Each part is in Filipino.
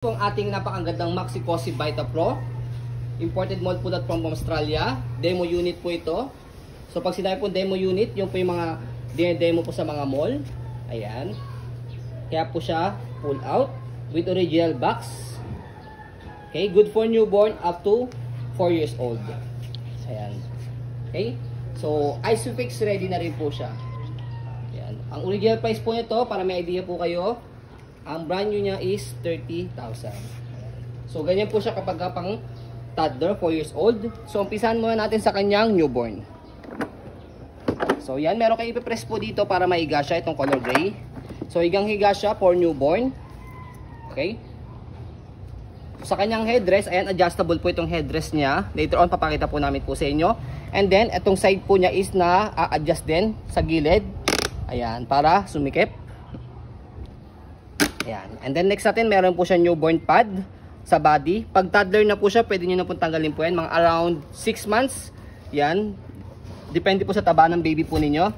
Ito ang ating napakagandang Maxi-Cosi Vita Pro. Imported mold po from Australia. Demo unit po ito. So pag sinabi po demo unit, yung po yung mga demo po sa mga mall. Ayan. Kaya po siya pull out with original box. Okay, good for newborn up to 4 years old. Ayan. Okay. So Isofix ready na rin po siya. Ayan. Ang original price po nito, para may idea po kayo, ang brand new niya is 30,000. So ganyan po siya kapag pang toddler, 4 years old. So umpisahan muna natin sa kanyang newborn. So yan, meron kayo ipipress po dito para maiga siya, itong color gray. So higang higa siya for newborn. Okay. Sa kanyang headrest, ayan, adjustable po itong headrest niya. Later on papakita po namin po sa inyo. And then itong side po niya is na adjust din sa gilid. Ayan, para sumikip. Ayan. And then next natin, meron po siya newborn pad sa body. Pag toddler na po siya, pwede nyo na po tanggalin po yan. Mga around 6 months. Yan. Depende po sa taba ng baby po ninyo.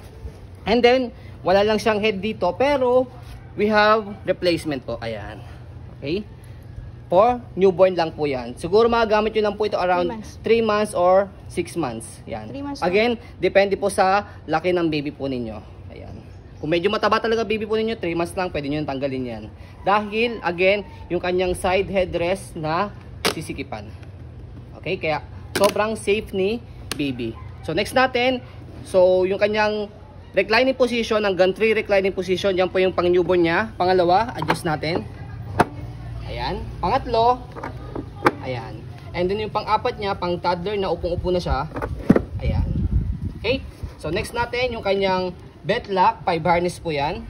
And then, wala lang siyang head dito. Pero, we have replacement po. Ayan. Okay. For newborn lang po yan. Siguro magagamit nyo lang po ito around 3 months or 6 months. Yan. Again, depende po sa laki ng baby po ninyo. Ayan. Kung medyo mataba talaga baby po ninyo, 3 months lang, pwede nyo tanggalin yan. Dahil, again, yung kanyang side headrest na sisikipan. Okay, kaya sobrang safe ni baby. So, next natin, so yung kanyang reclining position, hanggang 3 reclining position, yan po yung pang newborn niya. Pangalawa, adjust natin. Ayan. Pangatlo, ayan. And then yung pang-apat niya, pang toddler na upong-upo na siya. Ayan. Okay, so next natin, yung kanyang belt lock, 5 harness po yan.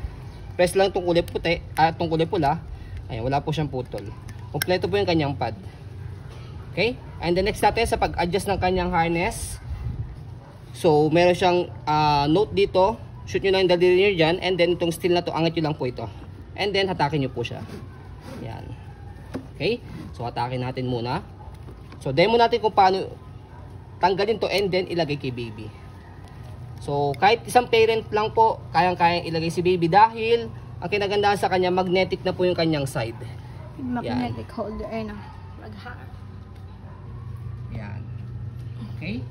Press lang itong kulay puti, itong kulay pula. Ayan, wala po siyang putol. Kompleto po yung kanyang pad. Okay? And the next natin, sa pag-adjust ng kanyang harness. So, meron siyang note dito. Shoot nyo lang yung daliri nyo dyan. And then, itong steel na to, angat nyo lang po ito. And then, hatakin nyo po siya. Ayan. Okay? So, hatakin natin muna. So, demo natin kung paano tanggalin to and then ilagay kay baby. So, kahit isang parent lang po, kayang-kayang ilagay si baby dahil ang kinagandahan sa kanya, magnetic na po yung kanyang side. Magnetic holder, ayun na. Yan. Okay?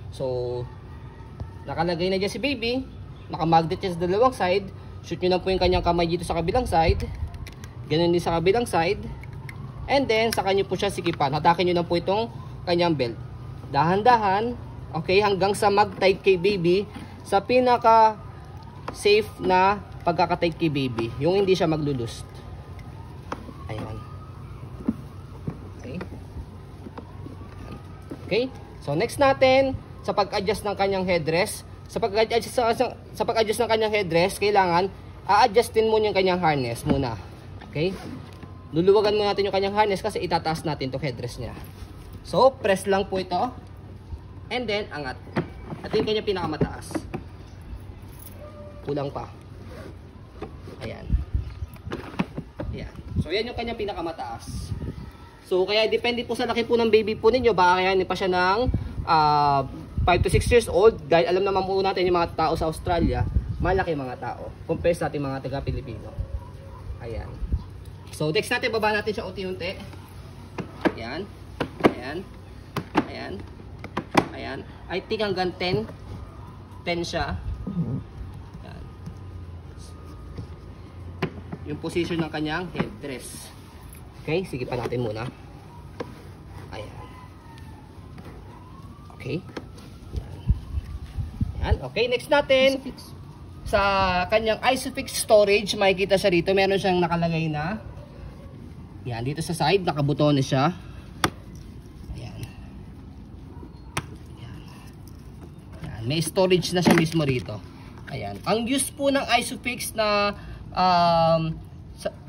So, nakalagay na dyan si baby. Nakamagnet siya sa dalawang side. Shoot nyo lang po yung kanyang kamay dito sa kabilang side. Ganun din sa kabilang side. And then, saka nyo po siya sikipan. Hatakin nyo lang po itong kanyang belt. Dahan-dahan. Okay, hanggang sa mag-tight kay baby sa pinaka safe na pagkaka-tight kay baby, yung hindi siya maglulust. Ayan. Okay. Okay. So next natin, sa pag-adjust ng kanyang headrest, sa pag-adjust ng kanyang headrest, kailangan a-adjustin mo yung kanyang harness muna. Okay? Luluwagan mo natin yung kanyang harness kasi itataas natin 'tong headrest niya. So, press lang po ito. And then, angat. Ito yung kanyang pinakamataas. Kulang pa. Ayan. Ayan. So, yan yung kanyang pinakamataas. So, kaya depende po sa laki po ng baby po ninyo. Baka kayanin pa siya ng 5 to 6 years old. Dahil alam naman po natin yung mga tao sa Australia, malaki mga tao. Compare sa ating mga taga-Pilipino. Ayan. So, next natin, baba natin siya unti-unti. Ayan. Ayan. Ayan. Ayan. I think hanggang 10 siya. Ayan. Yung position ng kanyang headrest. Okay, sige pa natin muna. Ayan. Okay. Ayan. Ayan. Okay, next natin. Sa kanyang Isofix storage, makikita siya dito. Meron siyang nakalagay na. Ayan, dito sa side, nakabuton na siya. May storage na siya mismo rito. Ayan. Ang use po ng Isofix na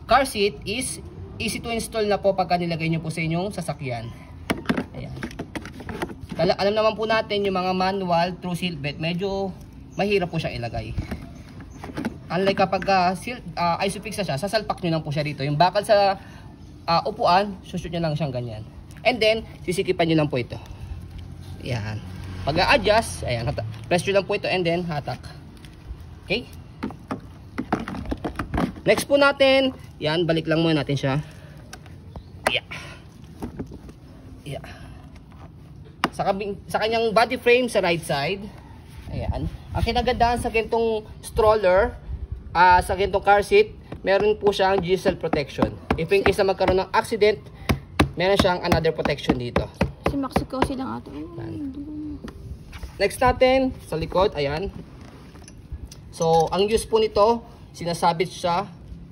car seat is easy to install na po pagka nilagay nyo po sa inyong sasakyan. Ayan. Alam naman po natin yung mga manual through seatbelt, medyo mahirap po siya ilagay. Unlike kapag Isofix na siya, sasalpak nyo lang po siya rito. Yung bakal sa upuan, sushoot nyo lang siyang ganyan. And then, sisikipan nyo lang po ito. Ayan. Pag-a-adjust, ayan, press nyo lang po ito and then hatak. Okay? Next po natin, yan, balik lang muna natin siya. Yeah. Sa kanyang body frame sa right side. Ayan. Ang kinagandahan sa ganitong stroller, sa ganitong car seat, meron po siyang diesel protection. If in case na magkaroon ng accident, meron siyang another protection dito. Si Mexico silang ato. Next natin, sa likod, ayan. So, ang use po nito, sinasabit siya.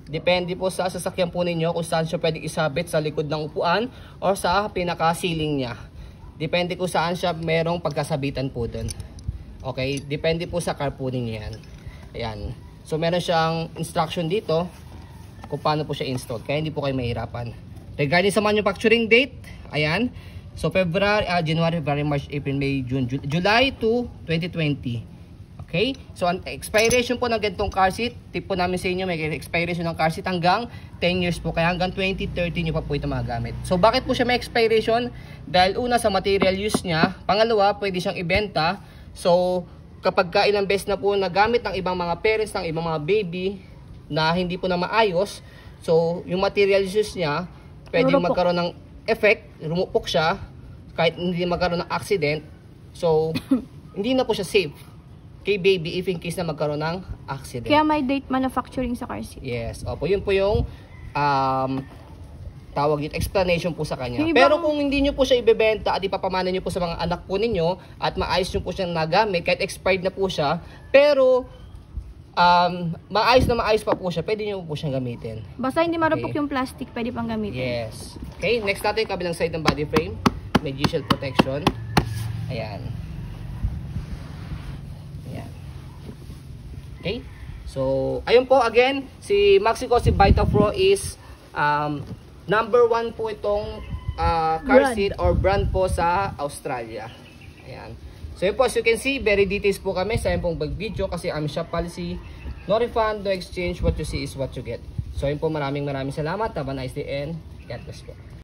Depende po sa sasakyan po ninyo kung saan siya pwedeng isabit, sa likod ng upuan or sa pinaka-ceiling niya. Depende kung saan siya merong pagkasabitan po doon. Okay, depende po sa car po ninyo yan. Ayan. So, meron siyang instruction dito kung paano po siya installed. Kaya hindi po kayo mahirapan. Regarding sa manufacturing date, ayan. So, January, February, March, April, May, June, July to 2020. Okay? So, ang expiration po ng ganitong car seat, tip po namin sa inyo, may expiration ng car seat hanggang 10 years po. Kaya hanggang 2030 nyo pa po ito magagamit. So, bakit po siya may expiration? Dahil una, sa material use niya. Pangalawa, pwede siyang ibenta. So, kapag ilang beses na po nagamit ng ibang mga parents, ng ibang mga baby, na hindi po na maayos, so, yung material use niya, pwede magkaroon ng effect, rumupok siya, kahit hindi magkaroon ng accident. So, hindi na po siya safe kay baby if in case na magkaroon ng accident. Kaya may date manufacturing sa car seat. Yes. Opo, yun po yung tawag dito, explanation po sa kanya. Yung Pero kung hindi nyo po siya ibebenta at ipapamana nyo po sa mga anak po ninyo at maayos nyo po siyang nagamit, kahit expired na po siya, pero maayos pa po siya, pwede nyo po siyang gamitin. Basta hindi marupok yung plastic, pwede pang gamitin. Yes. Okay, next natin yung kabilang side ng body frame. May diesel protection. Ayan. Ayan. Okay. So, ayun po again, si Mexico si Vita Pro is number 1 po itong car seat or brand po sa Australia. Ayan. So yun po, as you can see, very details po kami sa yung pong video kasi ang shop policy, no refund, no exchange, what you see is what you get. So yun po, maraming salamat. Have a nice day and God bless po.